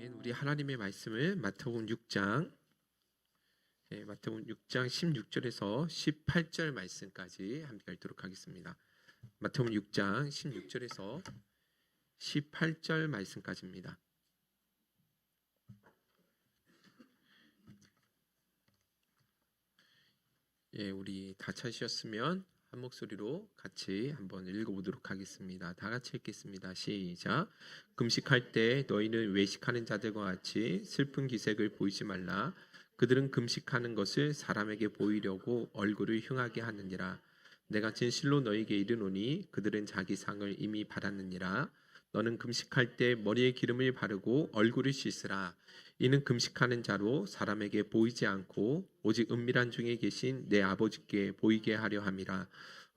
아멘. 우리 하나님의 말씀을 마태복음 6장, 마태복음 6장 16절에서 18절 말씀까지 함께 읽도록 하겠습니다. 마태복음 6장 16절에서 18절 말씀까지입니다. 우리 다 찾으셨으면 한 목소리로 같이 한번 읽어보도록 하겠습니다. 다 같이 읽겠습니다. 시작. 금식할 때 너희는 외식하는 자들과 같이 슬픈 기색을 보이지 말라. 그들은 금식하는 것을 사람에게 보이려고 얼굴을 흉하게 하느니라. 내가 진실로 너희에게 이르노니 그들은 자기 상을 이미 받았느니라. 너는 금식할 때 머리에 기름을 바르고 얼굴을 씻으라. 이는 금식하는 자로 사람에게 보이지 않고 오직 은밀한 중에 계신 내 아버지께 보이게 하려 함이라.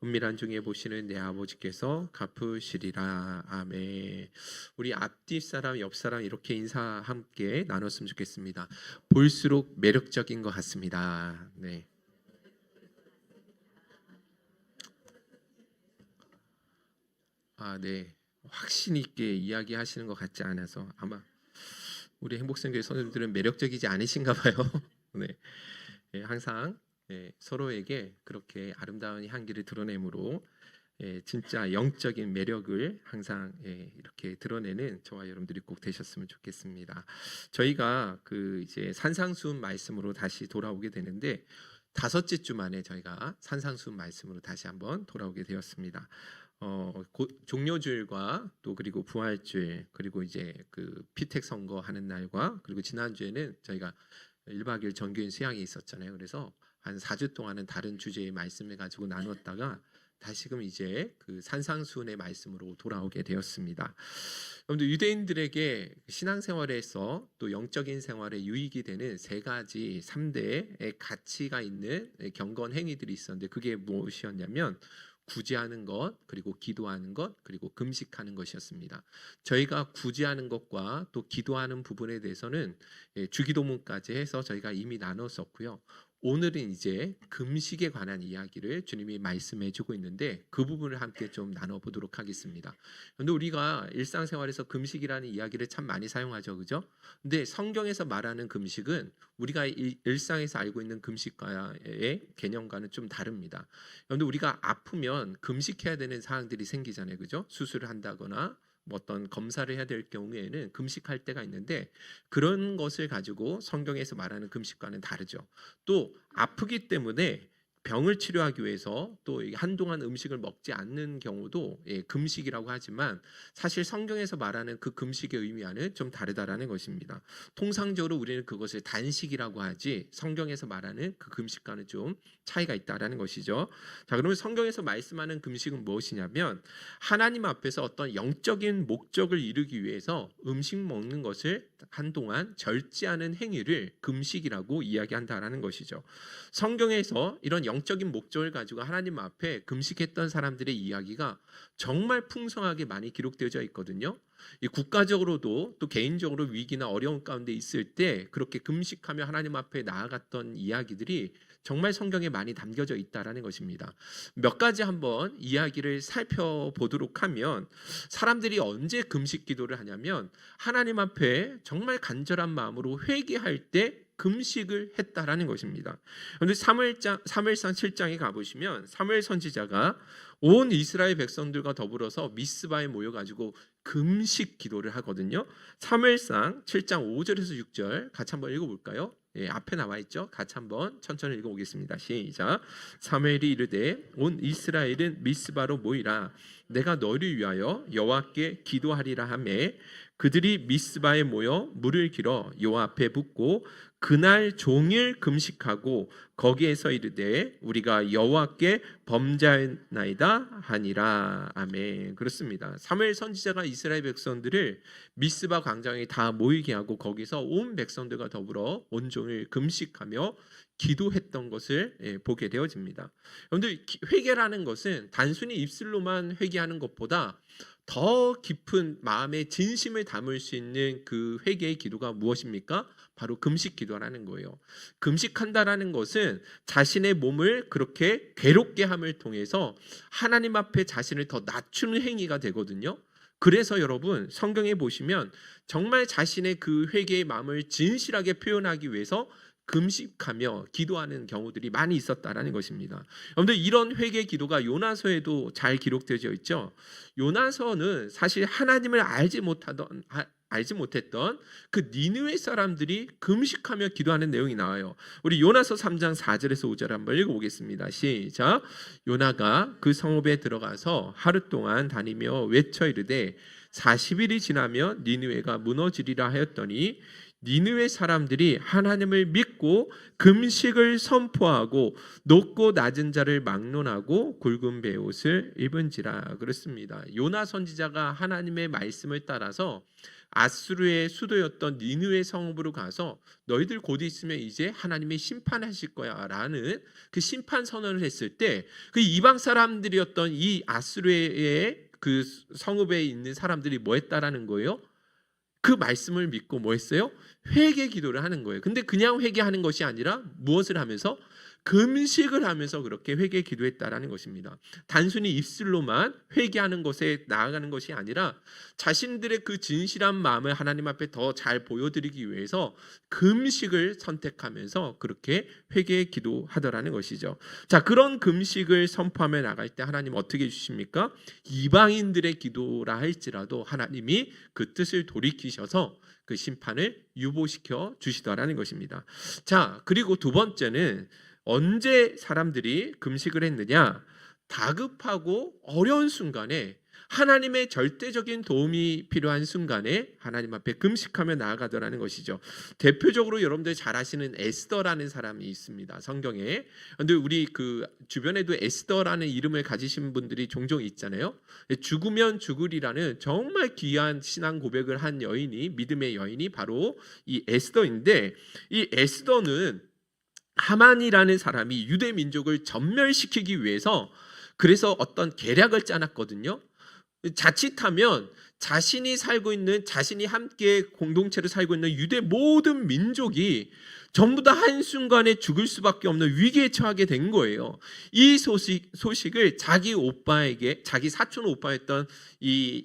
은밀한 중에 보시는 내 아버지께서 갚으시리라. 아멘. 우리 앞뒤 사람 옆 사람 이렇게 인사 함께 나눴으면 좋겠습니다. 볼수록 매력적인 것 같습니다. 네. 네. 확신 있게 이야기하시는 것 같지 않아서 아마 우리 행복생교회 선생님들은 매력적이지 않으신가 봐요. 네. 항상 서로에게 그렇게 아름다운 향기를 드러내므로 진짜 영적인 매력을 항상 이렇게 드러내는 저와 여러분들이 꼭 되셨으면 좋겠습니다. 저희가 이제 산상수훈 말씀으로 다시 돌아오게 되는데 5째 주 만에 저희가 산상수훈 말씀으로 다시 한번 돌아오게 되었습니다. 종료주일과 또 그리고 부활주일 그리고 이제 피택 선거 하는 날과 그리고 지난주에는 저희가 1박 2일 정규인 수양이 있었잖아요. 그래서 한 4주 동안은 다른 주제의 말씀을 가지고 나눴다가 다시금 이제 산상수훈의 말씀으로 돌아오게 되었습니다. 여러분들 유대인들에게 신앙생활에서 또 영적인 생활에 유익이 되는 3가지 3대의 가치가 있는 경건 행위들이 있었는데 그게 무엇이었냐면 구제하는 것, 그리고 기도하는 것, 그리고 금식하는 것이었습니다. 저희가 구제하는 것과 또 기도하는 부분에 대해서는 주기도문까지 해서 저희가 이미 나눴었고요. 오늘은 이제 금식에 관한 이야기를 주님이 말씀해 주고 있는데 그 부분을 함께 좀 나눠보도록 하겠습니다. 그런데 우리가 일상생활에서 금식이라는 이야기를 참 많이 사용하죠, 그죠? 근데 성경에서 말하는 금식은 우리가 일상에서 알고 있는 금식과의 개념과는 좀 다릅니다. 그런데 우리가 아프면 금식해야 되는 사항들이 생기잖아요, 그죠? 수술을 한다거나 어떤 검사를 해야 될 경우에는 금식할 때가 있는데 그런 것을 가지고 성경에서 말하는 금식과는 다르죠. 또 아프기 때문에 병을 치료하기 위해서 또 한동안 음식을 먹지 않는 경우도 금식이라고 하지만 사실 성경에서 말하는 그 금식의 의미와는 좀 다르다라는 것입니다. 통상적으로 우리는 그것을 단식이라고 하지 성경에서 말하는 그 금식과는 좀 차이가 있다라는 것이죠. 자, 그러면 성경에서 말씀하는 금식은 무엇이냐면 하나님 앞에서 어떤 영적인 목적을 이루기 위해서 음식 먹는 것을 한동안 절제하는 행위를 금식이라고 이야기한다라는 것이죠. 성경에서 이런 영적인 목적을 가지고 하나님 앞에 금식했던 사람들의 이야기가 정말 풍성하게 많이 기록되어져 있거든요. 이 국가적으로도 또 개인적으로 위기나 어려운 가운데 있을 때 그렇게 금식하며 하나님 앞에 나아갔던 이야기들이 정말 성경에 많이 담겨져 있다라는 것입니다. 몇 가지 한번 이야기를 살펴보도록 하면 사람들이 언제 금식 기도를 하냐면 하나님 앞에 정말 간절한 마음으로 회개할 때 금식을 했다라는 것입니다. 그런데 사무엘상 7장에 가보시면 사무엘 선지자가 온 이스라엘 백성들과 더불어서 미스바에 모여가지고 금식 기도를 하거든요. 사무엘상 7장 5절에서 6절 같이 한번 읽어볼까요? 앞에 나와 있죠. 같이 한번 천천히 읽어보겠습니다. 시작. 사무엘이 이르되 온 이스라엘은 미스바로 모이라. 내가 너를 위하여 여호와께 기도하리라 하매 그들이 미스바에 모여 물을 길어 여호와 앞에 붓고 그날 종일 금식하고 거기에서 이르되 우리가 여호와께 범죄하였나이다 하니라. 아멘. 그렇습니다. 사무엘 선지자가 이스라엘 백성들을 미스바 광장에 다 모이게 하고 거기서 온 백성들과 더불어 온종일 금식하며 기도했던 것을 보게 되어집니다. 여러분들 회개라는 것은 단순히 입술로만 회개하는 것보다 더 깊은 마음의 진심을 담을 수 있는 그 회개의 기도가 무엇입니까? 바로 금식 기도라는 거예요. 금식한다라는 것은 자신의 몸을 그렇게 괴롭게 함을 통해서 하나님 앞에 자신을 더 낮추는 행위가 되거든요. 그래서 여러분 성경에 보시면 정말 자신의 그 회개의 마음을 진실하게 표현하기 위해서 금식하며 기도하는 경우들이 많이 있었다라는 것입니다. 여러분들 이런 회개 기도가 요나서에도 잘 기록되어 있죠. 요나서는 사실 하나님을 알지 못했던 그 니느웨 사람들이 금식하며 기도하는 내용이 나와요. 우리 요나서 3장 4절에서 5절 한번 읽어보겠습니다. 시작. 요나가 그 성읍에 들어가서 하루 동안 다니며 외쳐 이르되 40일이 지나며 니느웨가 무너지리라 하였더니 니느웨 사람들이 하나님을 믿고 금식을 선포하고 높고 낮은 자를 막론하고 굵은 베옷을 입은지라. 그렇습니다. 요나 선지자가 하나님의 말씀을 따라서 아수르의 수도였던 니느웨 성읍으로 가서 너희들 곧 있으면 이제 하나님이 심판하실 거야 라는 그 심판 선언을 했을 때 그 이방 사람들이었던 이 아수르의 그 성읍에 있는 사람들이 뭐 했다라는 거예요? 그 말씀을 믿고 뭐 했어요? 회개 기도를 하는 거예요. 근데 그냥 회개하는 것이 아니라 무엇을 하면서? 금식을 하면서 그렇게 회개 기도했다라는 것입니다. 단순히 입술로만 회개하는 것에 나아가는 것이 아니라 자신들의 그 진실한 마음을 하나님 앞에 더 잘 보여드리기 위해서 금식을 선택하면서 그렇게 회개 기도하더라는 것이죠. 자, 그런 금식을 선포하며 나갈 때 하나님 어떻게 해주십니까? 이방인들의 기도라 할지라도 하나님이 그 뜻을 돌이키셔서 그 심판을 유보시켜 주시더라는 것입니다. 자, 그리고 두 번째는 언제 사람들이 금식을 했느냐? 다급하고 어려운 순간에 하나님의 절대적인 도움이 필요한 순간에 하나님 앞에 금식하며 나아가더라는 것이죠. 대표적으로 여러분들 잘 아시는 에스더라는 사람이 있습니다. 성경에. 근데 우리 그 주변에도 에스더라는 이름을 가지신 분들이 종종 있잖아요. 죽으면 죽으리라는 정말 귀한 신앙 고백을 한 여인이, 믿음의 여인이 바로 이 에스더인데, 이 에스더는 하만이라는 사람이 유대 민족을 전멸시키기 위해서 그래서 어떤 계략을 짜놨거든요. 자칫하면 자신이 함께 공동체로 살고 있는 유대 모든 민족이 전부 다 한순간에 죽을 수밖에 없는 위기에 처하게 된 거예요. 이 소식을 자기 사촌 오빠였던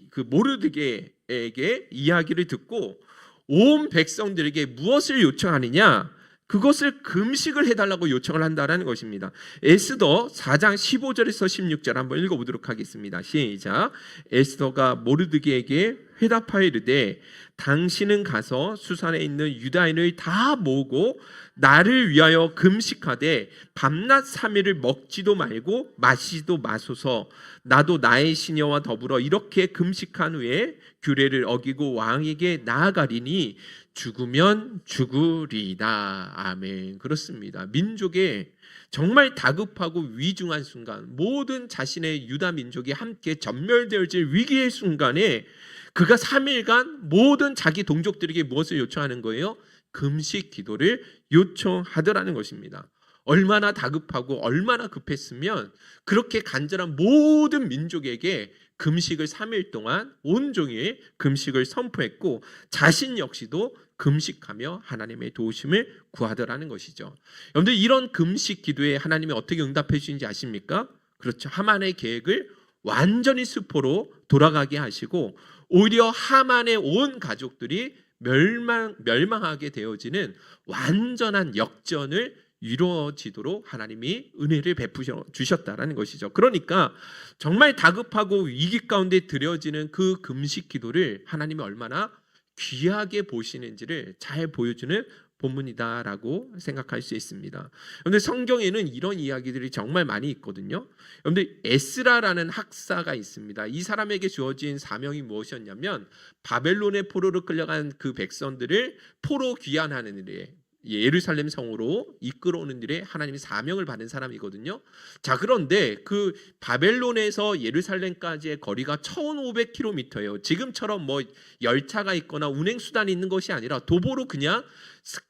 그 모르드게에게 이야기를 듣고 온 백성들에게 무엇을 요청하느냐? 그것을 금식을 해달라고 요청을 한다는 것입니다. 에스더 4장 15절에서 16절 한번 읽어보도록 하겠습니다. 시작. 에스더가 모르드게에게 회답하여 이르되 당신은 가서 수산에 있는 유다인을 다 모으고 나를 위하여 금식하되 밤낮 3일을 먹지도 말고 마시지도 마소서. 나도 나의 시녀와 더불어 이렇게 금식한 후에 규례를 어기고 왕에게 나아가리니 죽으면 죽으리이다. 아멘. 그렇습니다. 민족의 정말 다급하고 위중한 순간, 모든 자신의 유다 민족이 함께 전멸되어질 위기의 순간에 그가 3일간 모든 자기 동족들에게 무엇을 요청하는 거예요? 금식 기도를 요청하더라는 것입니다. 얼마나 다급하고 얼마나 급했으면 그렇게 간절한 모든 민족에게 금식을 3일 동안 온종일 금식을 선포했고 자신 역시도 금식하며 하나님의 도우심을 구하더라는 것이죠. 여러분들 이런 금식 기도에 하나님이 어떻게 응답해 주신지 아십니까? 그렇죠. 하만의 계획을 완전히 수포로 돌아가게 하시고 오히려 하만의 온 가족들이 멸망하게 되어지는 완전한 역전을 이루어지도록 하나님이 은혜를 베푸셔 주셨다라는 것이죠. 그러니까 정말 다급하고 위기 가운데 드려지는 그 금식 기도를 하나님이 얼마나 귀하게 보시는지를 잘 보여주는 본문이다라고 생각할 수 있습니다. 그런데 성경에는 이런 이야기들이 정말 많이 있거든요. 그런데 에스라라는 학사가 있습니다. 이 사람에게 주어진 사명이 무엇이었냐면 바벨론의 포로로 끌려간 그 백성들을 포로 귀환하는 일에 예루살렘 성으로 이끌어오는 일에 하나님이 사명을 받은 사람이거든요. 자, 그런데 그 바벨론에서 예루살렘까지의 거리가 1500km예요. 지금처럼 뭐 열차가 있거나 운행 수단이 있는 것이 아니라 도보로 그냥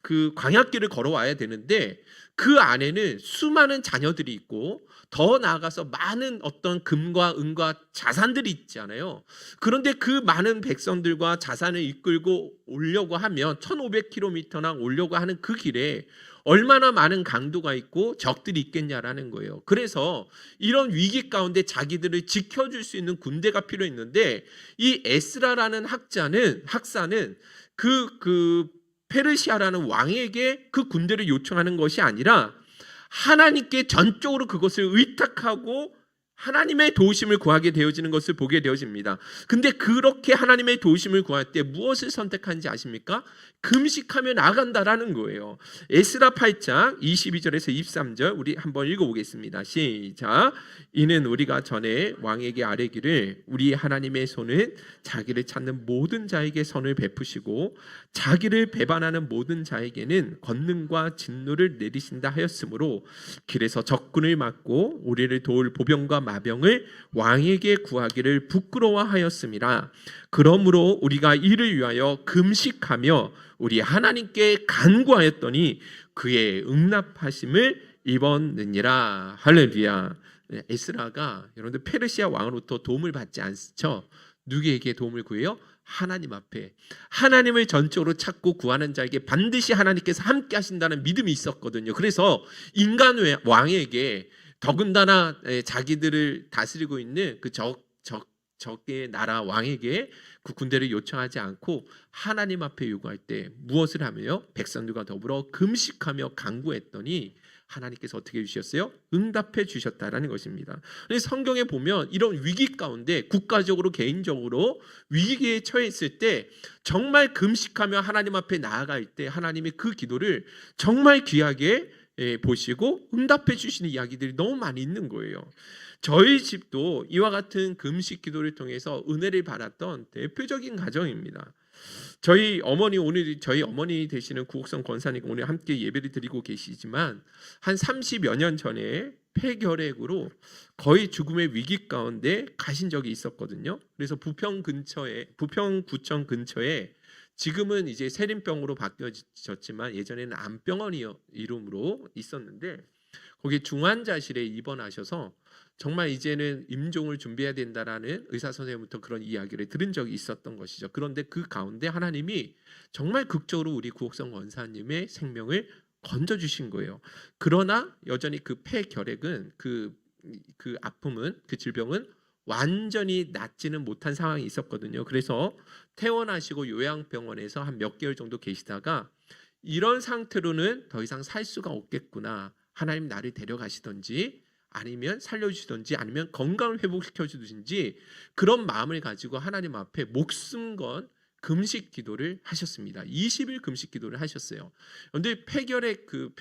그 광야길을 걸어와야 되는데 그 안에는 수많은 자녀들이 있고 더 나아가서 많은 어떤 금과 은과 자산들이 있잖아요. 그런데 그 많은 백성들과 자산을 이끌고 오려고 하면 1500km나 오려고 하는 그 길에 얼마나 많은 강도가 있고 적들이 있겠냐라는 거예요. 그래서 이런 위기 가운데 자기들을 지켜줄 수 있는 군대가 필요했는데 이 에스라라는 학사는 그 페르시아라는 왕에게 그 군대를 요청하는 것이 아니라 하나님께 전적으로 그것을 의탁하고 하나님의 도우심을 구하게 되어지는 것을 보게 되어집니다. 근데 그렇게 하나님의 도우심을 구할 때 무엇을 선택하는지 아십니까? 금식하며 나아간다라는 거예요. 에스라 8장 22절에서 23절 우리 한번 읽어보겠습니다. 시작. 이는 우리가 전에 왕에게 아뢰기를 우리 하나님의 손은 자기를 찾는 모든 자에게 선을 베푸시고 자기를 배반하는 모든 자에게는 권능과 진노를 내리신다 하였으므로 길에서 적군을 막고 우리를 도울 보병과 마병을 왕에게 구하기를 부끄러워하였음이라. 그러므로 우리가 이를 위하여 금식하며 우리 하나님께 간구하였더니 그의 응답하심을 입었느니라. 할렐루야. 에스라가 여러분들 페르시아 왕으로부터 도움을 받지 않죠. 누구에게 도움을 구해요? 하나님 앞에. 하나님을 전적으로 찾고 구하는 자에게 반드시 하나님께서 함께 하신다는 믿음이 있었거든요. 그래서 인간 왕에게 더군다나 자기들을 다스리고 있는 그 적의 나라 왕에게 그 군대를 요청하지 않고 하나님 앞에 요구할 때 무엇을 하며요? 백성들과 더불어 금식하며 간구했더니 하나님께서 어떻게 해주셨어요? 응답해 주셨다라는 것입니다. 성경에 보면 이런 위기 가운데 국가적으로 개인적으로 위기에 처했을 때 정말 금식하며 하나님 앞에 나아갈 때 하나님이 그 기도를 정말 귀하게 보시고 응답해 주시는 이야기들이 너무 많이 있는 거예요. 저희 집도 이와 같은 금식 기도를 통해서 은혜를 받았던 대표적인 가정입니다. 저희 어머니, 오늘 저희 어머니 되시는 구옥성 권사님 오늘 함께 예배를 드리고 계시지만 한 30여 년 전에 폐결핵으로 거의 죽음의 위기 가운데 가신 적이 있었거든요. 그래서 부평구청 근처에 지금은 이제 세림병으로 바뀌어졌지만 예전에는 암병원 이름으로 있었는데 거기 중환자실에 입원하셔서 정말 이제는 임종을 준비해야 된다라는 의사 선생님부터 그런 이야기를 들은 적이 있었던 것이죠. 그런데 그 가운데 하나님이 정말 극적으로 우리 구옥성 원사님의 생명을 건져주신 거예요. 그러나 여전히 그 폐결핵은 그 아픔은 그 질병은 완전히 낫지는 못한 상황이 있었거든요. 그래서 퇴원하시고 요양병원에서 한 몇 개월 정도 계시다가 이런 상태로는 더 이상 살 수가 없겠구나. 하나님 나를 데려가시던지 아니면 살려주시던지 아니면 건강을 회복시켜 주든지 그런 마음을 가지고 하나님 앞에 목숨 건 금식 기도를 하셨습니다. 20일 금식 기도를 하셨어요. 그런데 폐결핵 그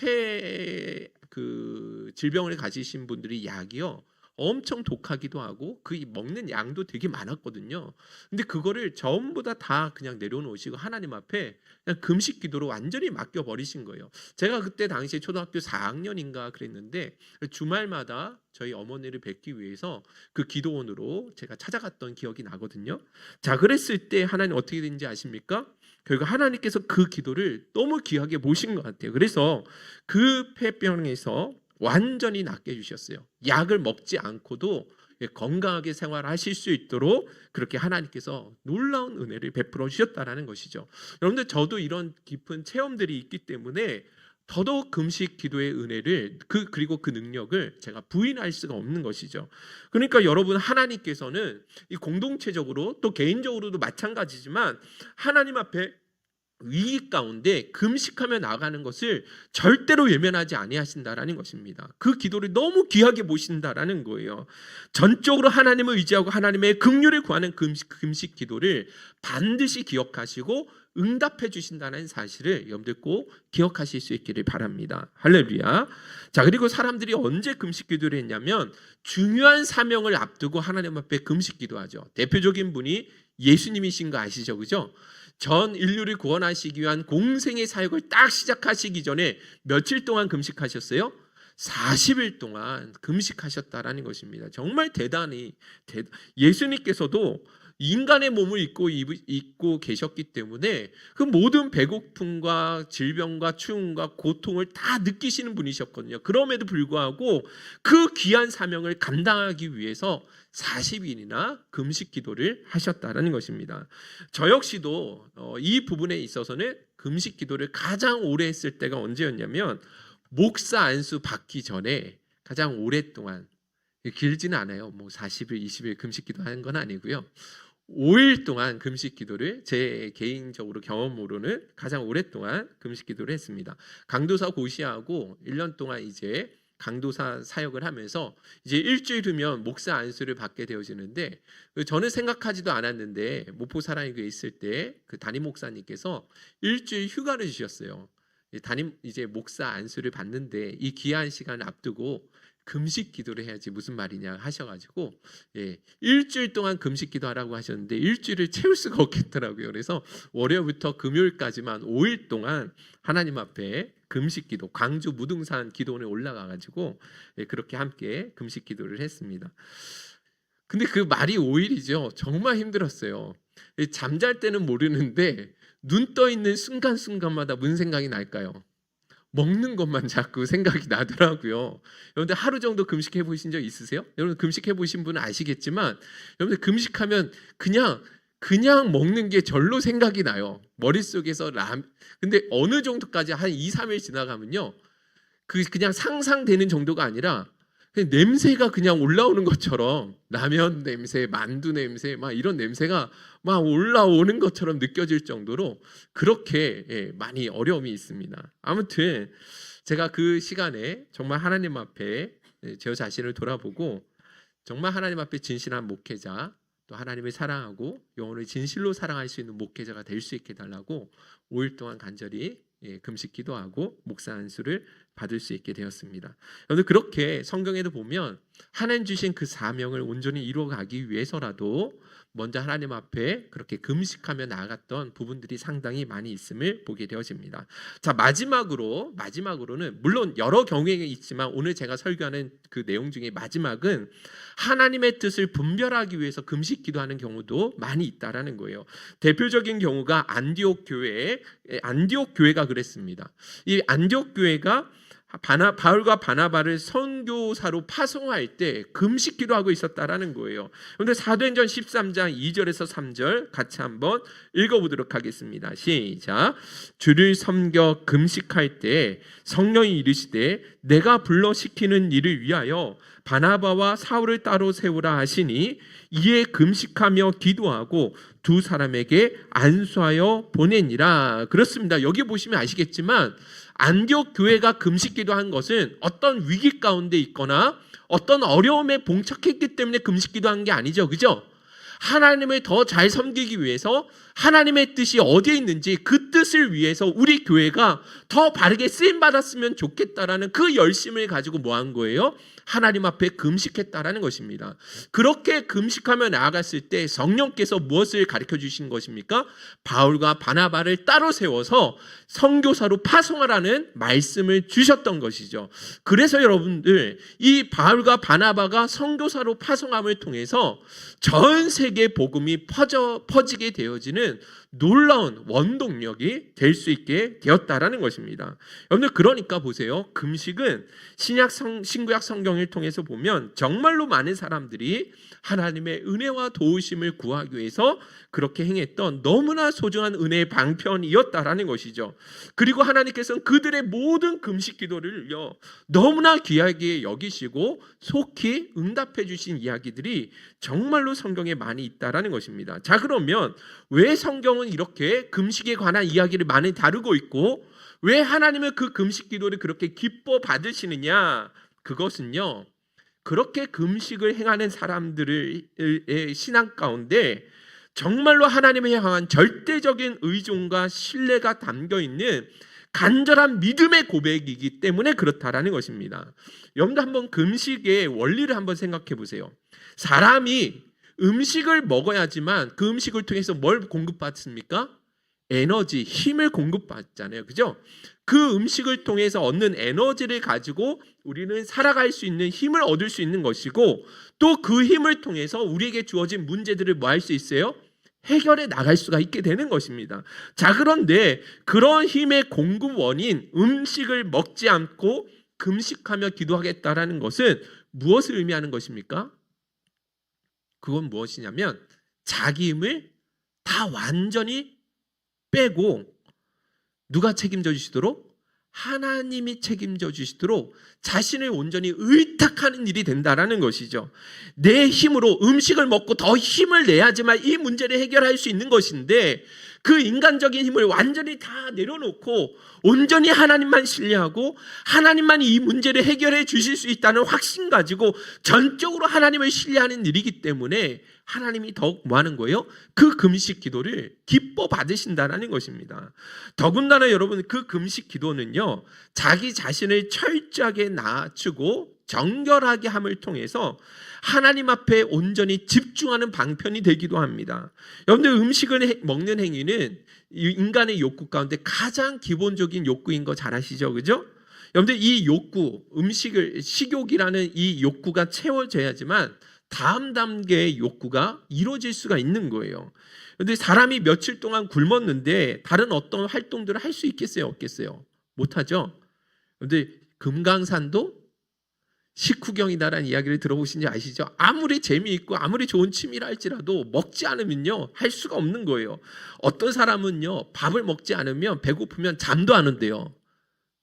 질병을 가지신 분들이 약이요 엄청 독하기도 하고 그 먹는 양도 되게 많았거든요. 근데 그거를 전부 다 그냥 내려놓으시고 하나님 앞에 그냥 금식 기도로 완전히 맡겨 버리신 거예요. 제가 그때 당시에 초등학교 4학년인가 그랬는데 주말마다 저희 어머니를 뵙기 위해서 그 기도원으로 제가 찾아갔던 기억이 나거든요. 자, 그랬을 때 하나님 어떻게 된지 아십니까? 결국 하나님께서 그 기도를 너무 귀하게 보신 것 같아요. 그래서 그 폐병에서 완전히 낫게 해주셨어요. 약을 먹지 않고도 건강하게 생활하실 수 있도록 그렇게 하나님께서 놀라운 은혜를 베풀어 주셨다는 것이죠. 여러분들 저도 이런 깊은 체험들이 있기 때문에 더더욱 금식 기도의 은혜를 그리고 그 능력을 제가 부인할 수가 없는 것이죠. 그러니까 여러분 하나님께서는 이 공동체적으로 또 개인적으로도 마찬가지지만 하나님 앞에 위기 가운데 금식하며 나가는 것을 절대로 외면하지 아니하신다라는 것입니다. 그 기도를 너무 귀하게 보신다라는 거예요. 전적으로 하나님을 의지하고 하나님의 긍휼을 구하는 금식 기도를 반드시 기억하시고 응답해 주신다는 사실을 여러분들 꼭 기억하실 수 있기를 바랍니다. 할렐루야. 자, 그리고 사람들이 언제 금식 기도를 했냐면 중요한 사명을 앞두고 하나님 앞에 금식 기도하죠. 대표적인 분이 예수님이신 거 아시죠? 그죠? 전 인류를 구원하시기 위한 공생의 사역을 딱 시작하시기 전에 며칠 동안 금식하셨어요? 40일 동안 금식하셨다라는 것입니다. 정말 예수님께서도 인간의 몸을 입고 계셨기 때문에 그 모든 배고픔과 질병과 추움과 고통을 다 느끼시는 분이셨거든요. 그럼에도 불구하고 그 귀한 사명을 감당하기 위해서 40일이나 금식 기도를 하셨다는 것입니다. 저 역시도 이 부분에 있어서는 금식 기도를 가장 오래 했을 때가 언제였냐면 목사 안수 받기 전에 가장 오랫동안, 길지는 않아요. 뭐 40일, 20일 금식 기도하는 건 아니고요. 5일 동안 금식 기도를 제 개인적으로 경험으로는 가장 오랫동안 금식 기도를 했습니다. 강도사 고시하고 1년 동안 이제 강도사 사역을 하면서 이제 일주일 후면 목사 안수를 받게 되어지는데, 저는 생각하지도 않았는데 목포 사랑의 교회 있을 때 그 담임 목사님께서 일주일 휴가를 주셨어요. 담임 이제 목사 안수를 받는데 이 귀한 시간을 앞두고 금식 기도를 해야지 무슨 말이냐 하셔가지고 일주일 동안 금식 기도하라고 하셨는데 일주일을 채울 수가 없겠더라고요. 그래서 월요일부터 금요일까지만 5일 동안 하나님 앞에 금식 기도, 광주 무등산 기도원에 올라가가지고 그렇게 함께 금식 기도를 했습니다. 근데 그 말이 5일이죠. 정말 힘들었어요. 잠잘 때는 모르는데 눈 떠 있는 순간순간마다 무슨 생각이 날까요? 먹는 것만 자꾸 생각이 나더라고요. 여러분들 하루 정도 금식해 보신 적 있으세요? 여러분 금식해 보신 분은 아시겠지만 여러분들 금식하면 그냥 먹는 게 절로 생각이 나요. 머릿속에서 근데 어느 정도까지 한 2, 3일 지나가면요. 그냥 상상되는 정도가 아니라 그냥 냄새가 그냥 올라오는 것처럼, 라면 냄새, 만두 냄새, 막 이런 냄새가 막 올라오는 것처럼 느껴질 정도로 그렇게 많이 어려움이 있습니다. 아무튼 제가 그 시간에 정말 하나님 앞에 제 자신을 돌아보고 정말 하나님 앞에 진실한 목회자, 또 하나님을 사랑하고 영혼을 진실로 사랑할 수 있는 목회자가 될 수 있게 달라고 5일 동안 간절히 금식 기도하고 목사 안수를 받을 수 있게 되었습니다. 여러분 그렇게 성경에도 보면 하나님 주신 그 사명을 온전히 이루어가기 위해서라도 먼저 하나님 앞에 그렇게 금식하며 나아갔던 부분들이 상당히 많이 있음을 보게 되어집니다. 자, 마지막으로는 물론 여러 경우에 있지만 오늘 제가 설교하는 그 내용 중에 마지막은 하나님의 뜻을 분별하기 위해서 금식 기도하는 경우도 많이 있다라는 거예요. 대표적인 경우가 안디옥 교회가 그랬습니다. 이 안디옥 교회가 바울과 바나바를 선교사로 파송할 때 금식 기도하고 있었다라는 거예요. 그런데 사도행전 13장 2절에서 3절 같이 한번 읽어보도록 하겠습니다. 시작. 주를 섬겨 금식할 때 성령이 이르시되 내가 불러 시키는 일을 위하여 바나바와 사울을 따로 세우라 하시니 이에 금식하며 기도하고 두 사람에게 안수하여 보내니라. 그렇습니다. 여기 보시면 아시겠지만 안디옥 교회가 금식 기도한 것은 어떤 위기 가운데 있거나 어떤 어려움에 봉착했기 때문에 금식 기도한 게 아니죠. 그죠? 하나님을 더 잘 섬기기 위해서 하나님의 뜻이 어디에 있는지 그 뜻을 위해서 우리 교회가 더 바르게 쓰임받았으면 좋겠다라는 그 열심을 가지고 뭐 한 거예요? 하나님 앞에 금식했다라는 것입니다. 그렇게 금식하며 나아갔을 때 성령께서 무엇을 가르쳐 주신 것입니까? 바울과 바나바를 따로 세워서 선교사로 파송하라는 말씀을 주셨던 것이죠. 그래서 여러분들 이 바울과 바나바가 선교사로 파송함을 통해서 전 세계 복음이 퍼지게 되어지는 놀라운 원동력이 될 수 있게 되었다라는 것입니다. 여러분들 그러니까 보세요. 금식은 신구약 성경을 통해서 보면 정말로 많은 사람들이 하나님의 은혜와 도우심을 구하기 위해서 그렇게 행했던 너무나 소중한 은혜의 방편이었다라는 것이죠. 그리고 하나님께서는 그들의 모든 금식 기도를요 너무나 귀하게 여기시고 속히 응답해 주신 이야기들이 정말로 성경에 많이 있다라는 것입니다. 자, 그러면 왜 성경은 이렇게 금식에 관한 이야기를 많이 다루고 있고 왜 하나님은 그 금식 기도를 그렇게 기뻐 받으시느냐? 그것은요 그렇게 금식을 행하는 사람들의 신앙 가운데 정말로 하나님을 향한 절대적인 의존과 신뢰가 담겨있는 간절한 믿음의 고백이기 때문에 그렇다라는 것입니다. 여러분도 한번 금식의 원리를 한번 생각해 보세요. 사람이 음식을 먹어야지만 그 음식을 통해서 뭘 공급받습니까? 에너지, 힘을 공급받잖아요. 그죠? 그 음식을 통해서 얻는 에너지를 가지고 우리는 살아갈 수 있는 힘을 얻을 수 있는 것이고, 또 그 힘을 통해서 우리에게 주어진 문제들을 뭐 할 수 있어요? 해결해 나갈 수가 있게 되는 것입니다. 자, 그런데 그런 힘의 공급원인 음식을 먹지 않고 금식하며 기도하겠다라는 것은 무엇을 의미하는 것입니까? 그건 무엇이냐면 자기 힘을 다 완전히 빼고 누가 책임져 주시도록? 하나님이 책임져 주시도록 자신을 온전히 의탁하는 일이 된다라는 것이죠. 내 힘으로 음식을 먹고 더 힘을 내야지만 이 문제를 해결할 수 있는 것인데, 그 인간적인 힘을 완전히 다 내려놓고 온전히 하나님만 신뢰하고 하나님만 이 문제를 해결해 주실 수 있다는 확신 가지고 전적으로 하나님을 신뢰하는 일이기 때문에 하나님이 더욱 뭐 하는 거예요? 그 금식 기도를 기뻐 받으신다는 것입니다. 더군다나 여러분, 그 금식 기도는요, 자기 자신을 철저하게 낮추고 정결하게 함을 통해서 하나님 앞에 온전히 집중하는 방편이 되기도 합니다. 여러분들, 음식을 먹는 행위는 인간의 욕구 가운데 가장 기본적인 욕구인 거 잘 아시죠? 그죠? 여러분들, 이 욕구, 식욕이라는 이 욕구가 채워져야지만 다음 단계의 욕구가 이루어질 수가 있는 거예요. 그런데 사람이 며칠 동안 굶었는데 다른 어떤 활동들을 할 수 있겠어요? 없겠어요? 못하죠? 그런데 금강산도 식후경이다라는 이야기를 들어보신지 아시죠? 아무리 재미있고 아무리 좋은 취미라 할지라도 먹지 않으면요, 할 수가 없는 거예요. 어떤 사람은요, 밥을 먹지 않으면 배고프면 잠도 안 온대요.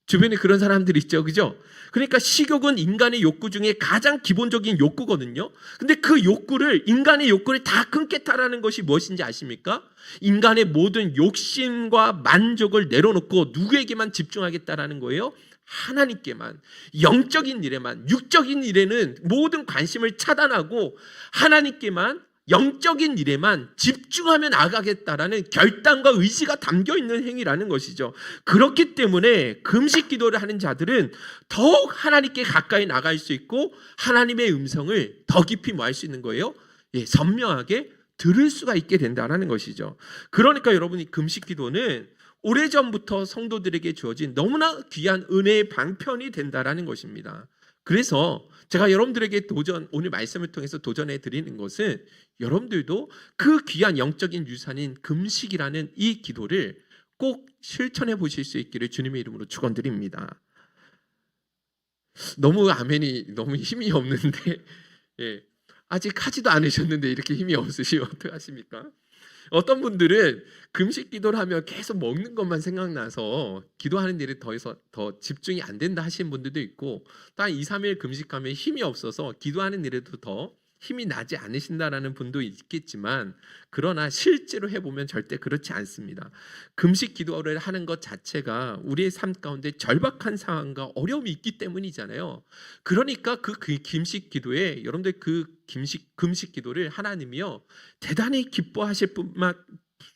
주변에 그런 사람들 있죠, 그죠? 그러니까 식욕은 인간의 욕구 중에 가장 기본적인 욕구거든요. 근데 그 인간의 욕구를 다 끊겠다라는 것이 무엇인지 아십니까? 인간의 모든 욕심과 만족을 내려놓고 누구에게만 집중하겠다라는 거예요? 하나님께만. 영적인 일에만, 육적인 일에는 모든 관심을 차단하고 하나님께만, 영적인 일에만 집중하며 나가겠다라는 결단과 의지가 담겨 있는 행위라는 것이죠. 그렇기 때문에 금식 기도를 하는 자들은 더욱 하나님께 가까이 나갈 수 있고 하나님의 음성을 더 깊이 뭐 할 수 있는 거예요? 선명하게 들을 수가 있게 된다는 것이죠. 그러니까 여러분이 금식 기도는 오래전부터 성도들에게 주어진 너무나 귀한 은혜의 방편이 된다라는 것입니다. 그래서 제가 여러분들에게 오늘 말씀을 통해서 도전해 드리는 것은, 여러분들도 그 귀한 영적인 유산인 금식이라는 이 기도를 꼭 실천해 보실 수 있기를 주님의 이름으로 축원드립니다. 너무 아멘이 너무 힘이 없는데, 아직 하지도 않으셨는데 이렇게 힘이 없으시면 어떡하십니까? 어떤 분들은 금식 기도를 하면 계속 먹는 것만 생각나서 기도하는 일에 더 집중이 안 된다 하시는 분들도 있고, 또 2, 3일 금식하면 힘이 없어서 기도하는 일에도 더 힘이 나지 않으신다라는 분도 있겠지만, 그러나 실제로 해보면 절대 그렇지 않습니다. 금식 기도를 하는 것 자체가 우리의 삶 가운데 절박한 상황과 어려움이 있기 때문이잖아요. 그러니까 그 금식 기도에, 여러분들 그 금식 기도를 하나님이요 대단히 기뻐하실 뿐만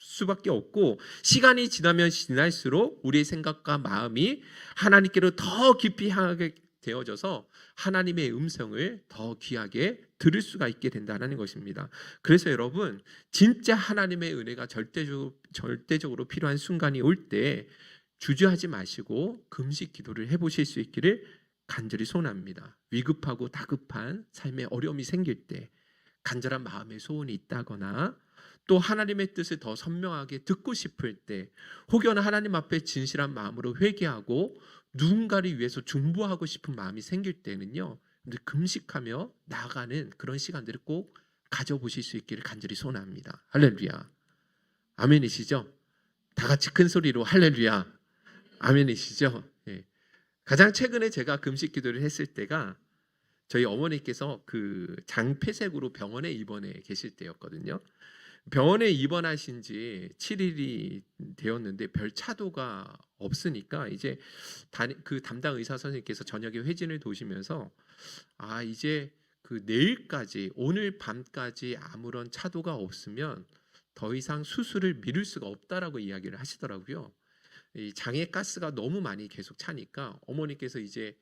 수밖에 없고, 시간이 지나면 지날수록 우리의 생각과 마음이 하나님께로 더 깊이 향하게 되어져서 하나님의 음성을 더 귀하게 들을 수가 있게 된다는 것입니다. 그래서 여러분, 진짜 하나님의 은혜가 절대적으로 필요한 순간이 올 때 주저하지 마시고 금식 기도를 해보실 수 있기를 간절히 소원합니다. 위급하고 다급한 삶의 어려움이 생길 때, 간절한 마음의 소원이 있다거나, 또 하나님의 뜻을 더 선명하게 듣고 싶을 때, 혹여나 하나님 앞에 진실한 마음으로 회개하고 누군가를 위해서 중보하고 싶은 마음이 생길 때는요, 금식하며 나아가는 그런 시간들을 꼭 가져보실 수 있기를 간절히 소원합니다. 할렐루야. 아멘이시죠? 다 같이 큰 소리로 할렐루야. 아멘이시죠? 가장 최근에 제가 금식 기도를 했을 때가 저희 어머니께서 그 장폐색으로 병원에 입원해 계실 때였거든요. 병원에 입원하신 지 7일이 되었는데 별 차도가 없으니까 이제 그 담당 의사 선생님께서 저녁에 회진을 도시면서, 이제 그 내일까지, 오늘 밤까지 아무런 차도가 없으면 더 이상 수술을 미룰 수가 없다라고 이야기를 하시더라고요. 이 장에 가스가 너무 많이 계속 차니까 어머니께서 이제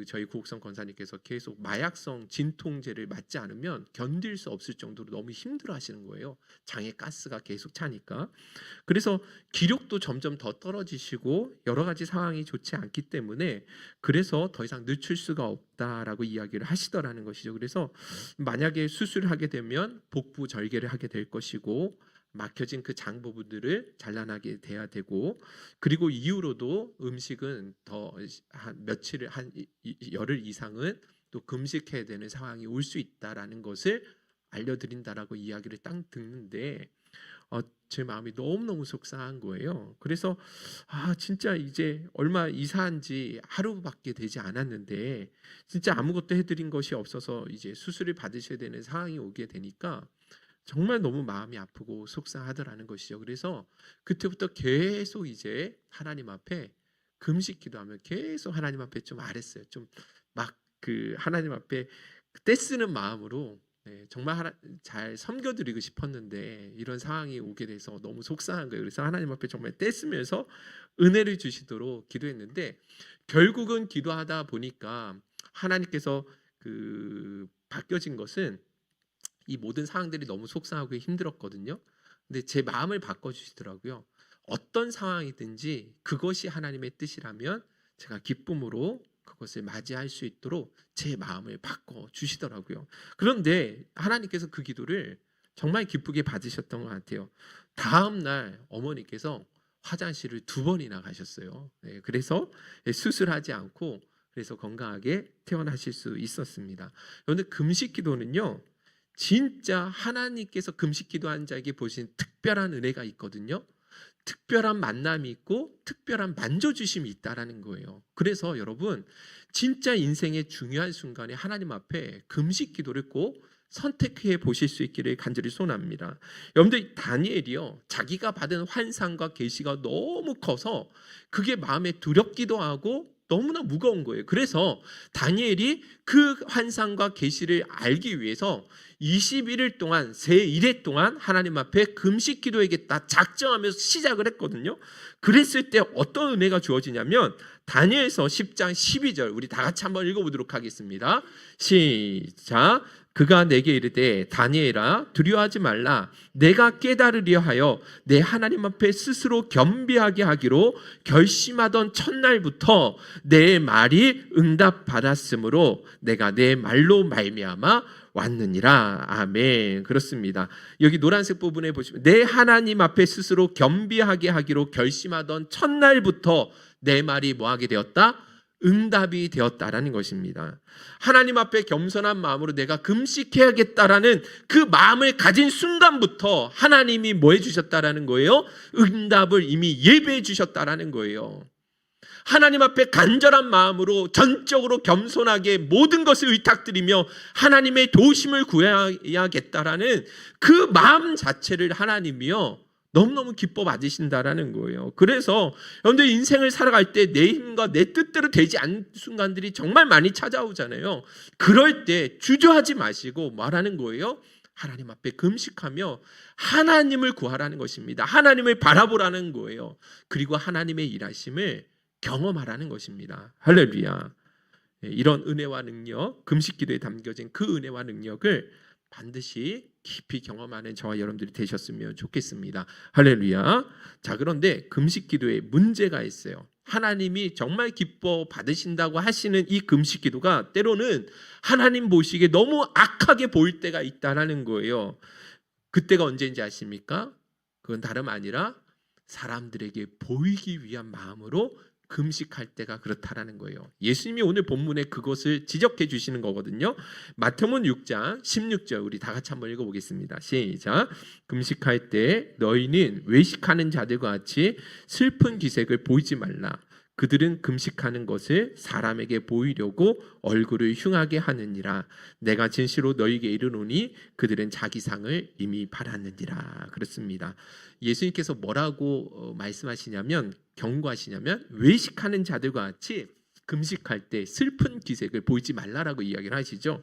저희 구옥성 권사님께서 계속 마약성 진통제를 맞지 않으면 견딜 수 없을 정도로 너무 힘들어하시는 거예요. 장에 가스가 계속 차니까. 그래서 기력도 점점 더 떨어지시고 여러 가지 상황이 좋지 않기 때문에 그래서 더 이상 늦출 수가 없다라고 이야기를 하시더라는 것이죠. 그래서 만약에 수술을 하게 되면 복부 절개를 하게 될 것이고 막혀진 그 장 부분들을 잘라나게 돼야 되고, 그리고 이후로도 음식은 더 한 며칠을 한 열흘 이상은 또 금식해야 되는 상황이 올 수 있다라는 것을 알려드린다라고 이야기를 딱 듣는데 제 마음이 너무너무 속상한 거예요. 그래서 진짜 이제 얼마 이사한 지 하루밖에 되지 않았는데 진짜 아무것도 해드린 것이 없어서 이제 수술을 받으셔야 되는 상황이 오게 되니까 정말 너무 마음이 아프고 속상하더라는 것이죠. 그래서 그때부터 계속 이제 하나님 앞에 금식 기도하며 계속 하나님 앞에 좀 아랬어요. 좀 막 하나님 앞에 떼쓰는 마음으로 정말 잘 섬겨드리고 싶었는데 이런 상황이 오게 돼서 너무 속상한 거예요. 그래서 하나님 앞에 정말 떼쓰면서 은혜를 주시도록 기도했는데 결국은 기도하다 보니까 하나님께서 바뀌어진 것은 이 모든 상황들이 너무 속상하고 힘들었거든요. 근데 제 마음을 바꿔주시더라고요. 어떤 상황이든지 그것이 하나님의 뜻이라면 제가 기쁨으로 그것을 맞이할 수 있도록 제 마음을 바꿔주시더라고요. 그런데 하나님께서 그 기도를 정말 기쁘게 받으셨던 것 같아요. 다음 날 어머니께서 화장실을 2번이나 가셨어요. 그래서 수술하지 않고 그래서 건강하게 퇴원하실 수 있었습니다. 그런데 금식 기도는요, 진짜 하나님께서 금식 기도한 자에게 보신 특별한 은혜가 있거든요. 특별한 만남이 있고 특별한 만져주심이 있다라는 거예요. 그래서 여러분 진짜 인생의 중요한 순간에 하나님 앞에 금식 기도를 꼭 선택해 보실 수 있기를 간절히 소원합니다. 여러분들 다니엘이요, 자기가 받은 환상과 계시가 너무 커서 그게 마음에 두렵기도 하고 너무나 무거운 거예요. 그래서 다니엘이 그 환상과 계시를 알기 위해서 21일 동안 새 1회 동안 하나님 앞에 금식 기도하겠다 작정하면서 시작을 했거든요. 그랬을 때 어떤 은혜가 주어지냐면 다니엘서 10장 12절 우리 다 같이 한번 읽어보도록 하겠습니다. 시작. 그가 내게 이르되 다니엘아 두려워하지 말라. 내가 깨달으려 하여 내 하나님 앞에 스스로 겸비하게 하기로 결심하던 첫날부터 내 말이 응답받았으므로 내가 내 말로 말미암아 왔느니라. 아멘. 그렇습니다. 여기 노란색 부분에 보시면 내 하나님 앞에 스스로 겸비하게 하기로 결심하던 첫날부터 내 말이 뭐하게 되었다? 응답이 되었다라는 것입니다. 하나님 앞에 겸손한 마음으로 내가 금식해야겠다라는 그 마음을 가진 순간부터 하나님이 뭐 해주셨다라는 거예요? 응답을 이미 예배해 주셨다라는 거예요. 하나님 앞에 간절한 마음으로 전적으로 겸손하게 모든 것을 의탁드리며 하나님의 도우심을 구해야겠다라는 그 마음 자체를 하나님이요 너무너무 기뻐 받으신다라는 거예요. 그래서 여러분들 인생을 살아갈 때 내 힘과 내 뜻대로 되지 않는 순간들이 정말 많이 찾아오잖아요. 그럴 때 주저하지 마시고 말하는 거예요. 하나님 앞에 금식하며 하나님을 구하라는 것입니다. 하나님을 바라보라는 거예요. 그리고 하나님의 일하심을 경험하라는 것입니다. 할렐루야. 이런 은혜와 능력, 금식 기도에 담겨진 그 은혜와 능력을 반드시 깊이 경험하는 저와 여러분들이 되셨으면 좋겠습니다. 할렐루야. 자, 그런데 금식 기도에 문제가 있어요. 하나님이 정말 기뻐 받으신다고 하시는 이 금식 기도가 때로는 하나님 보시기에 너무 악하게 보일 때가 있다라는 거예요. 그때가 언제인지 아십니까? 그건 다름 아니라 사람들에게 보이기 위한 마음으로 금식할 때가 그렇다라는 거예요. 예수님이 오늘 본문에 그것을 지적해 주시는 거거든요. 마태복음 6장 16절 우리 다 같이 한번 읽어보겠습니다. 시작. 금식할 때 너희는 외식하는 자들과 같이 슬픈 기색을 보이지 말라. 그들은 금식하는 것을 사람에게 보이려고 얼굴을 흉하게 하느니라. 내가 진실로 너희에게 이르노니 그들은 자기 상을 이미 받았느니라. 그렇습니다. 예수님께서 뭐라고 말씀하시냐면 경고하시냐면 외식하는 자들과 같이 금식할 때 슬픈 기색을 보이지 말라라고 이야기를 하시죠.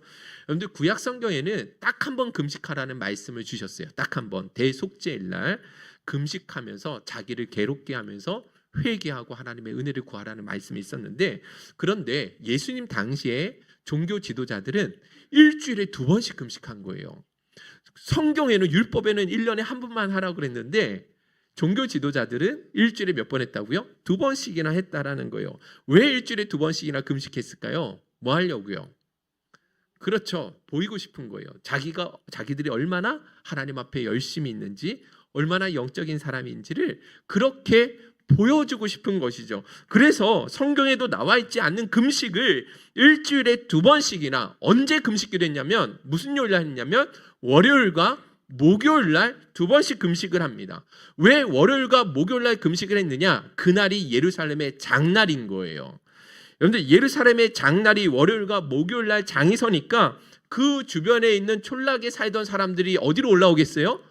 여러분들 구약 성경에는 딱 한 번 금식하라는 말씀을 주셨어요. 딱 한 번 대속죄일 날 금식하면서 자기를 괴롭게 하면서 회개하고 하나님의 은혜를 구하라는 말씀이 있었는데, 그런데 예수님 당시에 종교 지도자들은 일주일에 2번씩 금식한 거예요. 성경에는 율법에는 1년에 한 번만 하라고 그랬는데 종교 지도자들은 일주일에 몇 번 했다고요? 2번씩이나 했다라는 거예요. 왜 일주일에 2번씩이나 금식했을까요? 뭐 하려고요? 그렇죠. 보이고 싶은 거예요. 자기들이 얼마나 하나님 앞에 열심히 있는지, 얼마나 영적인 사람인지를 그렇게 보여주고 싶은 것이죠. 그래서 성경에도 나와 있지 않는 금식을 일주일에 2번씩이나, 언제 금식기도 했냐면 무슨 요일 날 했냐면 월요일과 목요일 날 2번씩 금식을 합니다. 왜 월요일과 목요일 날 금식을 했느냐? 그날이 예루살렘의 장날인 거예요. 여러분들, 예루살렘의 장날이 월요일과 목요일 날 장이 서니까 그 주변에 있는 촌락에 살던 사람들이 어디로 올라오겠어요?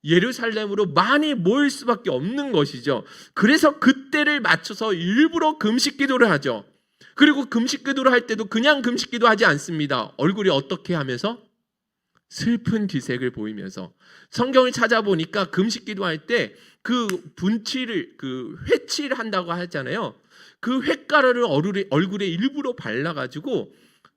예루살렘으로 많이 모일 수밖에 없는 것이죠. 그래서 그때를 맞춰서 일부러 금식 기도를 하죠. 그리고 금식 기도를 할 때도 그냥 금식 기도하지 않습니다. 얼굴이 어떻게 하면서? 슬픈 기색을 보이면서. 성경을 찾아보니까 금식 기도할 때 그 분칠을, 그 회칠을 한다고 하잖아요. 그 횟가루를 얼굴에 일부러 발라가지고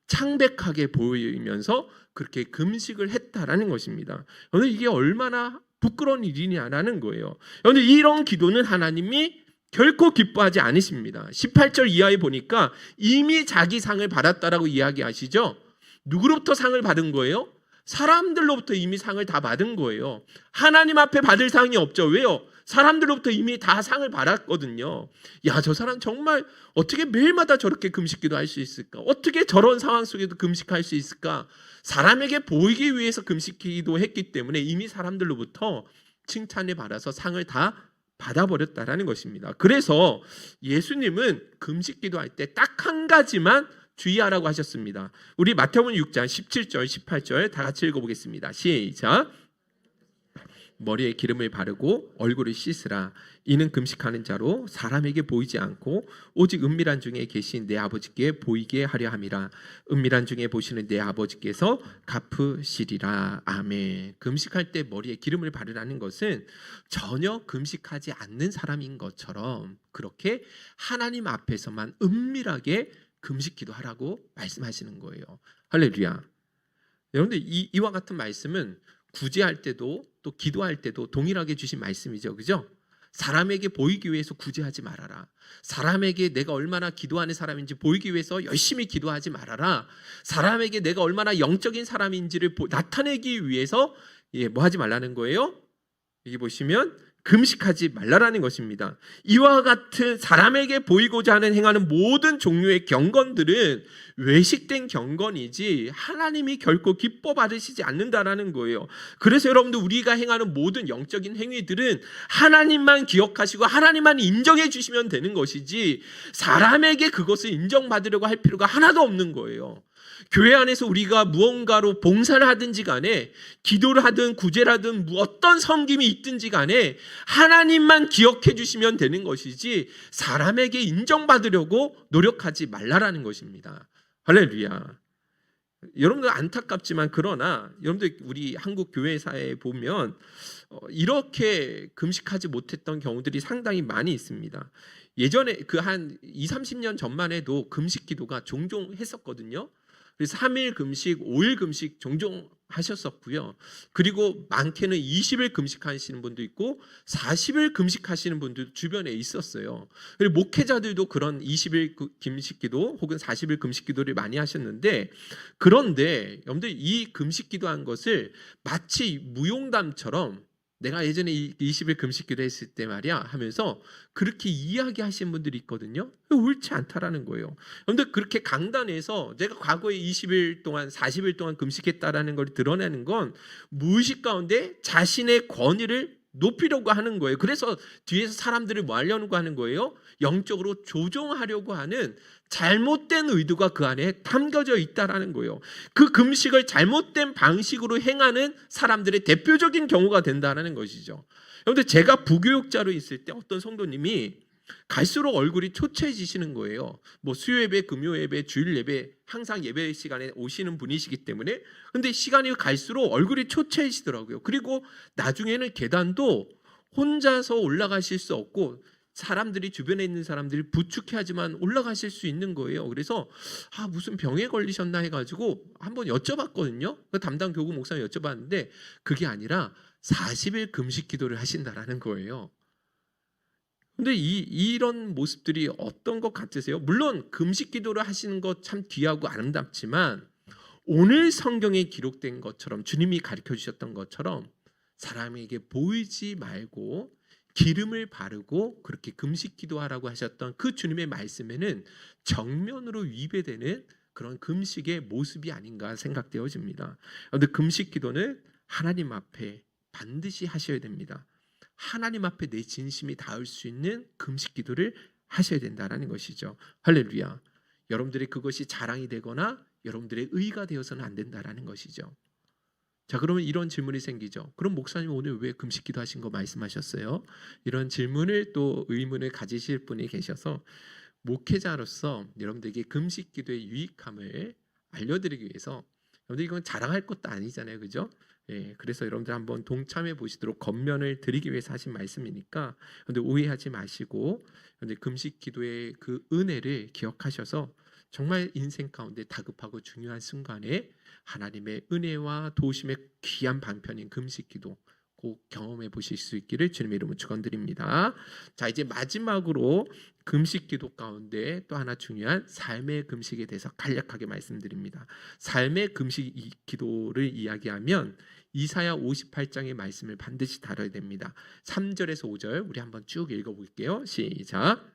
창백하게 보이면서 그렇게 금식을 했다라는 것입니다. 그런데 이게 얼마나 부끄러운 일이냐라는 거예요. 그런데 이런 기도는 하나님이 결코 기뻐하지 않으십니다. 18절 이하에 보니까 이미 자기 상을 받았다라고 이야기하시죠. 누구로부터 상을 받은 거예요? 사람들로부터 이미 상을 다 받은 거예요. 하나님 앞에 받을 상이 없죠. 왜요? 사람들로부터 이미 다 상을 받았거든요. 야, 저 사람 정말 어떻게 매일마다 저렇게 금식기도 할 수 있을까? 어떻게 저런 상황 속에도 금식할 수 있을까? 사람에게 보이기 위해서 금식기도 했기 때문에 이미 사람들로부터 칭찬을 받아서 상을 다 받아버렸다라는 것입니다. 그래서 예수님은 금식기도 할 때 딱 한 가지만 주의하라고 하셨습니다. 우리 마태복음 6장 17절 18절 다 같이 읽어보겠습니다. 시작. 머리에 기름을 바르고 얼굴을 씻으라. 이는 금식하는 자로 사람에게 보이지 않고 오직 은밀한 중에 계신 내 아버지께 보이게 하려 함이라. 은밀한 중에 보시는 내 아버지께서 갚으시리라. 아멘. 금식할 때 머리에 기름을 바르라는 것은 전혀 금식하지 않는 사람인 것처럼 그렇게 하나님 앞에서만 은밀하게 금식기도 하라고 말씀하시는 거예요. 할렐루야. 여러분들, 이와 같은 말씀은 구제할 때도 또 기도할 때도 동일하게 주신 말씀이죠. 그죠? 사람에게 보이기 위해서 구제하지 말아라. 사람에게 내가 얼마나 기도하는 사람인지 보이기 위해서 열심히 기도하지 말아라. 사람에게 내가 얼마나 영적인 사람인지를 나타내기 위해서 뭐 하지 말라는 거예요? 여기 보시면 금식하지 말라라는 것입니다. 이와 같은 사람에게 보이고자 하는 행하는 모든 종류의 경건들은 외식된 경건이지 하나님이 결코 기뻐 받으시지 않는다라는 거예요. 그래서 여러분들, 우리가 행하는 모든 영적인 행위들은 하나님만 기억하시고 하나님만 인정해 주시면 되는 것이지 사람에게 그것을 인정받으려고 할 필요가 하나도 없는 거예요. 교회 안에서 우리가 무언가로 봉사를 하든지 간에 기도를 하든 구제를 하든 어떤 섬김이 있든지 간에 하나님만 기억해 주시면 되는 것이지 사람에게 인정받으려고 노력하지 말라라는 것입니다. 할렐루야. 여러분들, 안타깝지만 그러나 여러분들, 우리 한국 교회사에 보면 이렇게 금식하지 못했던 경우들이 상당히 많이 있습니다. 예전에 그 한 20-30년 전만 해도 금식 기도가 종종 했었거든요. 그래서 3일 금식, 5일 금식 종종 하셨었고요. 그리고 많게는 20일 금식하시는 분도 있고 40일 금식하시는 분도 주변에 있었어요. 그리고 목회자들도 그런 20일 금식기도 혹은 40일 금식기도를 많이 하셨는데, 그런데 여러분들, 이 금식기도한 것을 마치 무용담처럼 내가 예전에 20일 금식기도 했을 때 말이야 하면서 그렇게 이야기하시는 분들이 있거든요. 옳지 않다라는 거예요. 그런데 그렇게 강단에서 내가 과거에 20일 동안 40일 동안 금식했다라는 걸 드러내는 건 무의식 가운데 자신의 권위를 높이려고 하는 거예요. 그래서 뒤에서 사람들을 뭐 하려고 하는 거예요? 영적으로 조종하려고 하는 잘못된 의도가 그 안에 담겨져 있다라는 거예요. 그 금식을 잘못된 방식으로 행하는 사람들의 대표적인 경우가 된다는 것이죠. 그런데 제가 부교육자로 있을 때 어떤 성도님이 갈수록 얼굴이 초췌해지시는 거예요. 뭐 수요 예배, 금요 예배, 주일 예배 항상 예배 시간에 오시는 분이시기 때문에. 근데 시간이 갈수록 얼굴이 초췌해지더라고요. 그리고 나중에는 계단도 혼자서 올라가실 수 없고 사람들이 주변에 있는 사람들이 부축해야지만 올라가실 수 있는 거예요. 그래서 무슨 병에 걸리셨나 해가지고 한번 여쭤봤거든요. 그 담당 교구 목사님 여쭤봤는데 그게 아니라 40일 금식 기도를 하신다라는 거예요. 근데 이런 모습들이 어떤 것 같으세요? 물론 금식 기도를 하시는 것 참 귀하고 아름답지만 오늘 성경에 기록된 것처럼 주님이 가르쳐 주셨던 것처럼 사람에게 보이지 말고 기름을 바르고 그렇게 금식 기도하라고 하셨던 그 주님의 말씀에는 정면으로 위배되는 그런 금식의 모습이 아닌가 생각되어집니다. 그런데 금식 기도는 하나님 앞에 반드시 하셔야 됩니다. 하나님 앞에 내 진심이 닿을 수 있는 금식 기도를 하셔야 된다는 것이죠. 할렐루야. 여러분들의 그것이 자랑이 되거나 여러분들의 의가 되어서는 안 된다는 것이죠. 자, 그러면 이런 질문이 생기죠. 그럼 목사님 오늘 왜 금식 기도하신 거 말씀하셨어요? 이런 질문을 또 의문을 가지실 분이 계셔서 목회자로서 여러분들에게 금식 기도의 유익함을 알려드리기 위해서, 여러분들 이건 자랑할 것도 아니잖아요, 그죠? 예, 그래서 여러분들 한번 동참해 보시도록 권면을 드리기 위해서 하신 말씀이니까 여러분들 오해하지 마시고 여러분들 금식 기도의 그 은혜를 기억하셔서 정말 인생 가운데 다급하고 중요한 순간에 하나님의 은혜와 도우심의 귀한 방편인 금식 기도 꼭 경험해 보실 수 있기를 주님의 이름으로 축원드립니다. 자, 이제 마지막으로 금식 기도 가운데 또 하나 중요한 삶의 금식에 대해서 간략하게 말씀드립니다. 삶의 금식 기도를 이야기하면 이사야 58장의 말씀을 반드시 다뤄야 됩니다. 3절에서 5절 우리 한번 쭉 읽어볼게요. 시작.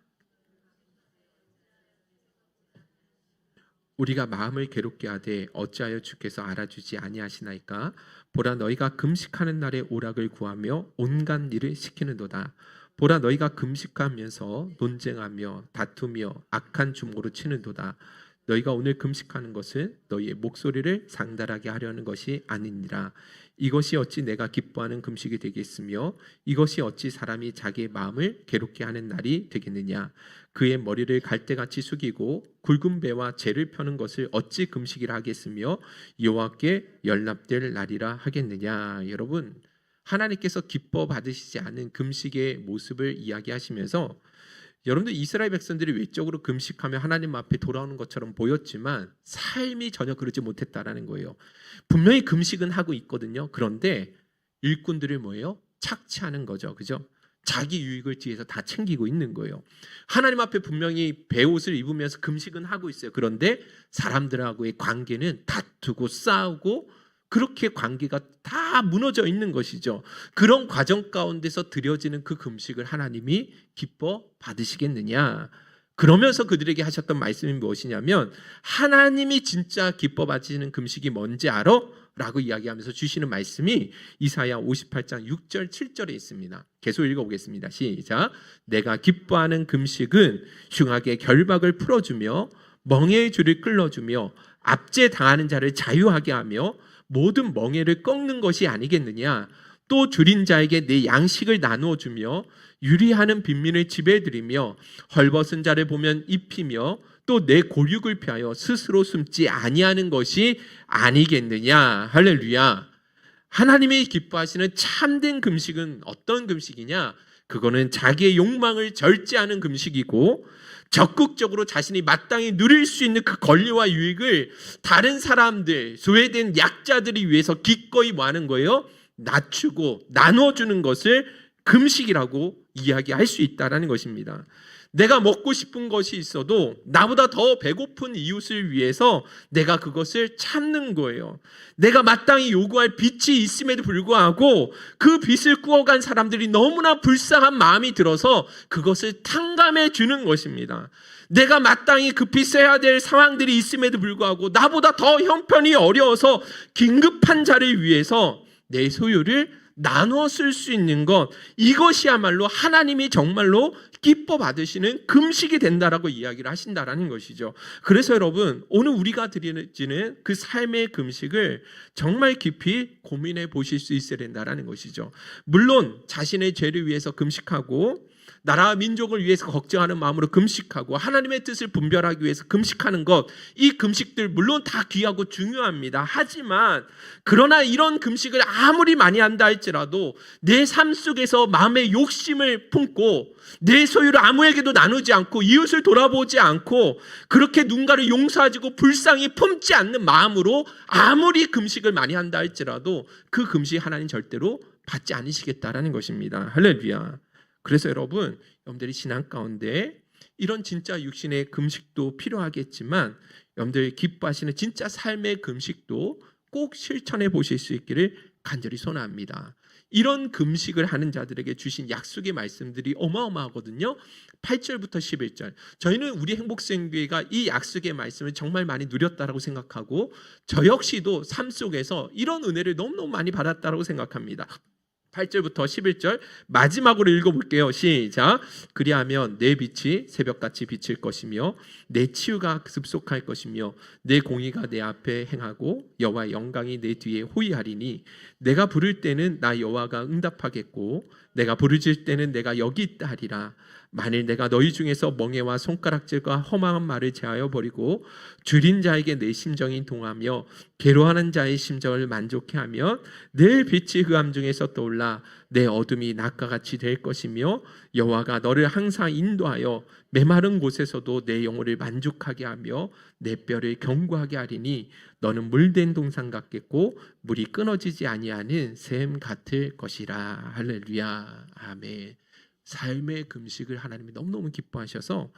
우리가 마음을 괴롭게 하되 어찌하여 주께서 알아주지 아니하시나이까. 보라, 너희가 금식하는 날에 오락을 구하며 온갖 일을 시키는도다. 보라, 너희가 금식하면서 논쟁하며 다투며 악한 주먹으로 치는도다. 너희가 오늘 금식하는 것은 너희의 목소리를 상달하게 하려는 것이 아니니라. 이것이 어찌 내가 기뻐하는 금식이 되겠으며 이것이 어찌 사람이 자기의 마음을 괴롭게 하는 날이 되겠느냐. 그의 머리를 갈대같이 숙이고 굵은 배와 재를 펴는 것을 어찌 금식이라 하겠으며 여호와께 연락될 날이라 하겠느냐. 여러분, 하나님께서 기뻐 받으시지 않은 금식의 모습을 이야기하시면서 여러분들 이스라엘 백성들이 외적으로 금식하며 하나님 앞에 돌아오는 것처럼 보였지만 삶이 전혀 그러지 못했다라는 거예요. 분명히 금식은 하고 있거든요. 그런데 일꾼들을 뭐예요? 착취하는 거죠. 그죠? 자기 유익을 뒤에서 다 챙기고 있는 거예요. 하나님 앞에 분명히 베옷을 입으면서 금식은 하고 있어요. 그런데 사람들하고의 관계는 다투고 싸우고 그렇게 관계가 다 무너져 있는 것이죠. 그런 과정 가운데서 드려지는 그 금식을 하나님이 기뻐 받으시겠느냐. 그러면서 그들에게 하셨던 말씀이 무엇이냐면 하나님이 진짜 기뻐 받으시는 금식이 뭔지 알아? 라고 이야기하면서 주시는 말씀이 이사야 58장 6절 7절에 있습니다. 계속 읽어보겠습니다. 시작. 내가 기뻐하는 금식은 흉악의 결박을 풀어주며 멍에의 줄을 끌어주며 압제 당하는 자를 자유하게 하며 모든 멍에를 꺾는 것이 아니겠느냐. 또 줄인 자에게 내 양식을 나누어 주며 유리하는 빈민을 지배드리며 헐벗은 자를 보면 입히며 또 내 골육을 피하여 스스로 숨지 아니하는 것이 아니겠느냐. 할렐루야. 하나님이 기뻐하시는 참된 금식은 어떤 금식이냐? 그거는 자기의 욕망을 절제하는 금식이고 적극적으로 자신이 마땅히 누릴 수 있는 그 권리와 유익을 다른 사람들, 소외된 약자들이 위해서 기꺼이 뭐 하는 거예요? 낮추고 나눠주는 것을 금식이라고 이야기할 수 있다는 것입니다. 내가 먹고 싶은 것이 있어도 나보다 더 배고픈 이웃을 위해서 내가 그것을 참는 거예요. 내가 마땅히 요구할 빚이 있음에도 불구하고 그 빚을 꾸어간 사람들이 너무나 불쌍한 마음이 들어서 그것을 탕감해 주는 것입니다. 내가 마땅히 급히 써야 될 상황들이 있음에도 불구하고 나보다 더 형편이 어려워서 긴급한 자를 위해서 내 소유를 나눠 쓸 수 있는 것, 이것이야말로 하나님이 정말로 기뻐 받으시는 금식이 된다라고 이야기를 하신다라는 것이죠. 그래서 여러분, 오늘 우리가 드리는 그 삶의 금식을 정말 깊이 고민해 보실 수 있어야 된다라는 것이죠. 물론 자신의 죄를 위해서 금식하고 나라와 민족을 위해서 걱정하는 마음으로 금식하고 하나님의 뜻을 분별하기 위해서 금식하는 것, 이 금식들 물론 다 귀하고 중요합니다. 하지만 그러나 이런 금식을 아무리 많이 한다 할지라도 내 삶 속에서 마음의 욕심을 품고 내 소유를 아무에게도 나누지 않고 이웃을 돌아보지 않고 그렇게 누군가를 용서하고 불쌍히 품지 않는 마음으로 아무리 금식을 많이 한다 할지라도 그 금식 하나님 절대로 받지 않으시겠다라는 것입니다. 할렐루야. 그래서 여러분들이 신앙 가운데 이런 진짜 육신의 금식도 필요하겠지만 여러분들 기뻐하시는 진짜 삶의 금식도 꼭 실천해 보실 수 있기를 간절히 소원합니다. 이런 금식을 하는 자들에게 주신 약속의 말씀들이 어마어마하거든요. 8절부터 11절. 저희는 우리 행복생교회가 이 약속의 말씀을 정말 많이 누렸다라고 생각하고 저 역시도 삶 속에서 이런 은혜를 너무너무 많이 받았다라고 생각합니다. 8절부터 11절 마지막으로 읽어볼게요. 시작. 그리하면 내 빛이 새벽같이 비칠 것이며 내 치유가 급속할 것이며 내 공의가 내 앞에 행하고 여호와의 영광이 내 뒤에 호위하리니 내가 부를 때는 나 여호와가 응답하겠고 내가 부르짖을 때는 내가 여기 있다 하리라. 만일 내가 너희 중에서 멍에와 손가락질과 허망한 말을 제하여 버리고 줄인 자에게 내 심정이 동하며 괴로워하는 자의 심정을 만족해 하면 내 빛이 흑암 중에서 떠올라 내 어둠이 낮과 같이 될 것이며 여호와가 너를 항상 인도하여 메마른 곳에서도 내 영혼을 만족하게 하며 내 뼈를 견고하게 하리니 너는 물된 동산 같겠고 물이 끊어지지 아니하는 샘 같을 것이라. 할렐루야. 아멘. 삶의 금식을 하나님이 너무너무 기뻐하셔서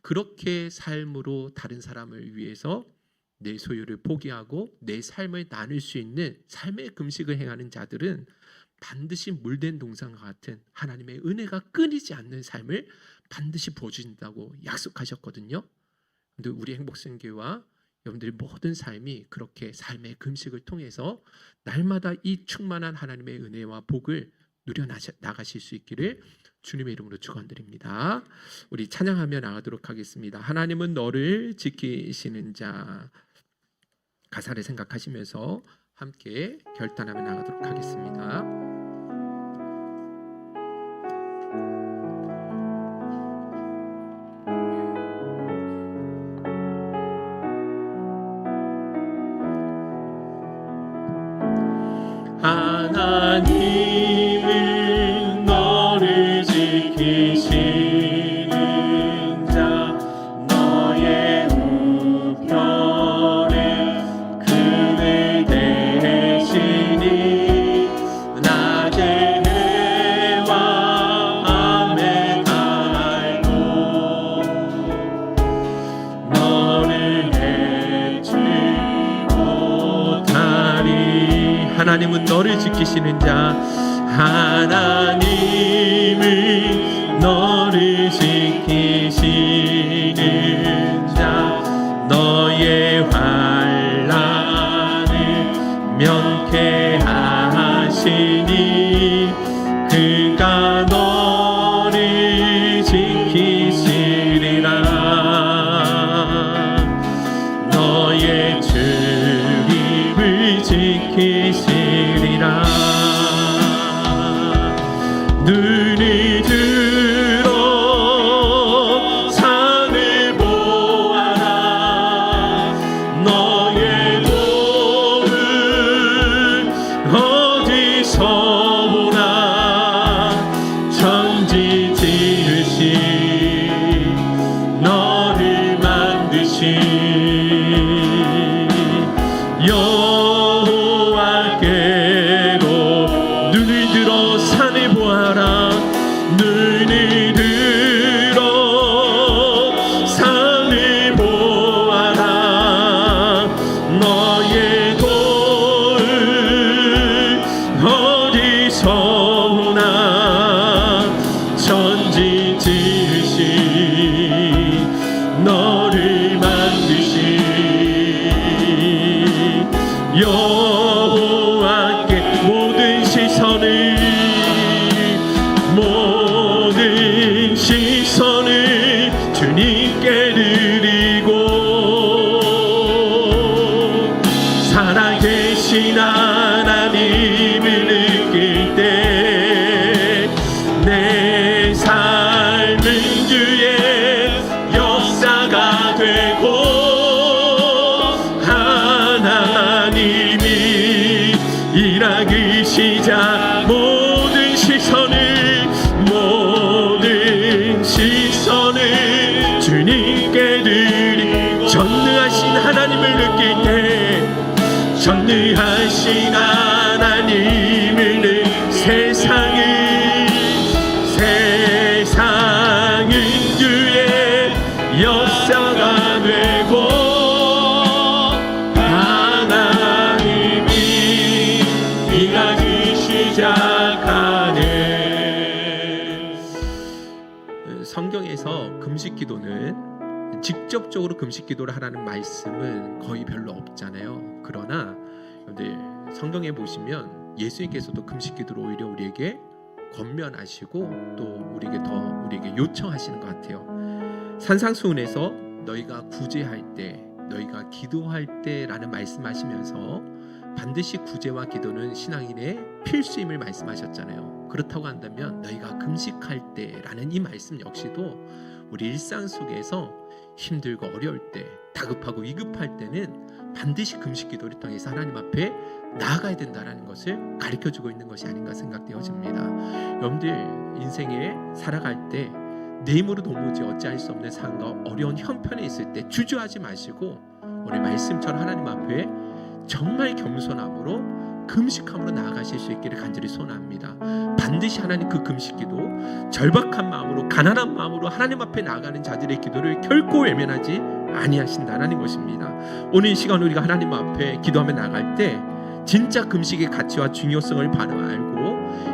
그렇게 삶으로 다른 사람을 위해서 내 소유를 포기하고 내 삶을 나눌 수 있는 삶의 금식을 행하는 자들은 반드시 물된 동산과 같은 하나님의 은혜가 끊이지 않는 삶을 반드시 부어주신다고 약속하셨거든요. 근데 우리 행복생교회와 여러분들의 모든 삶이 그렇게 삶의 금식을 통해서 날마다 이 충만한 하나님의 은혜와 복을 누려 나가실 수 있기를 주님의 이름으로 축원드립니다. 우리 찬양하며 나가도록 하겠습니다. 하나님은 너를 지키시는 자. 가사를 생각하시면서 함께 결단하며 나가도록 하겠습니다. 하나님은 너를 지키시는 자. 너의 우편을 그늘 대시니 낮에 해와 밤에 달고 너를 해치 못하리. 하나님은 너를 지키시는 자. 하나님은 너를 지키시는 자. 너의 환난을 면케하시니 그가 너를 지키시리라. 너의 출입을 지키시리라. 눈을 들어 산을 보아라. 너의 도움은 어디서 오나. 천지 지으신 너를 만드신 여호와께로 눈을 들어 산을 보아라. 세상은 주의 역사가 되고 하나님이 일하기 시작하네. 성경에서 금식 기도는 직접적으로 금식 기도를 하라는 말씀은 거의 별로 없잖아요. 그러나 여러분들 성경에 보시면 예수님께서도 금식 기도를 오히려 우리에게 권면하시고 또 우리에게 요청하시는 것 같아요. 산상수훈에서 너희가 구제할 때, 너희가 기도할 때라는 말씀하시면서 반드시 구제와 기도는 신앙인의 필수임을 말씀하셨잖아요. 그렇다고 한다면 너희가 금식할 때라는 이 말씀 역시도 우리 일상 속에서 힘들고 어려울 때, 다급하고 위급할 때는 반드시 금식 기도를 통해서 하나님 앞에 나아가야 된다는 것을 가르쳐주고 있는 것이 아닌가 생각되어집니다. 여러분들 인생에 살아갈 때 내 힘으로 도무지 어찌할 수 없는 상황과 어려운 형편에 있을 때 주저하지 마시고 오늘 말씀처럼 하나님 앞에 정말 겸손함으로 금식함으로 나아가실 수 있기를 간절히 소원합니다. 반드시 하나님 그 금식기도 절박한 마음으로 가난한 마음으로 하나님 앞에 나아가는 자들의 기도를 결코 외면하지 아니하신다라는 것입니다. 오늘 이 시간 우리가 하나님 앞에 기도하며 나갈 때 진짜 금식의 가치와 중요성을 바로 알고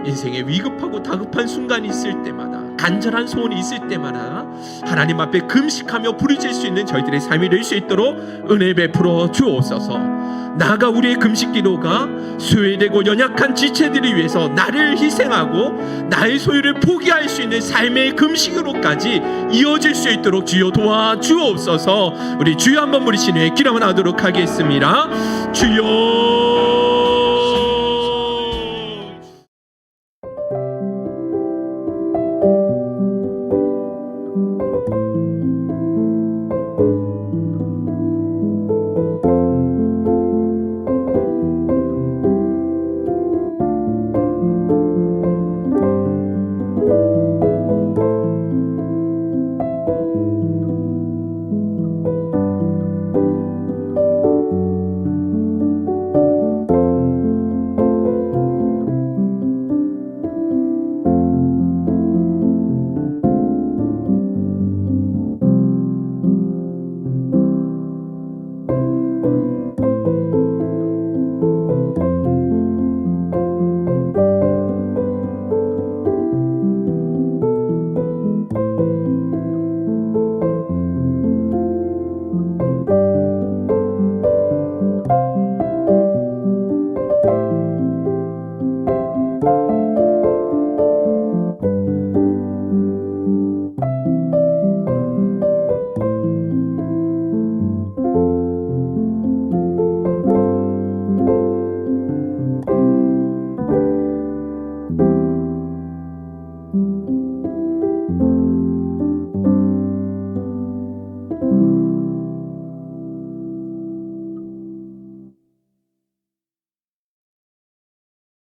인생에 위급하고 다급한 순간이 있을 때마다 간절한 소원이 있을 때마다 하나님 앞에 금식하며 부르짖을 수 있는 저희들의 삶이 될 수 있도록 은혜 베풀어 주옵소서. 나아가 우리의 금식 기도가 소외되고 연약한 지체들을 위해서 나를 희생하고 나의 소유를 포기할 수 있는 삶의 금식으로까지 이어질 수 있도록 주여 도와주옵소서. 우리 주여 한번 부르신 후에 기도 한번 하도록 하겠습니다. 주여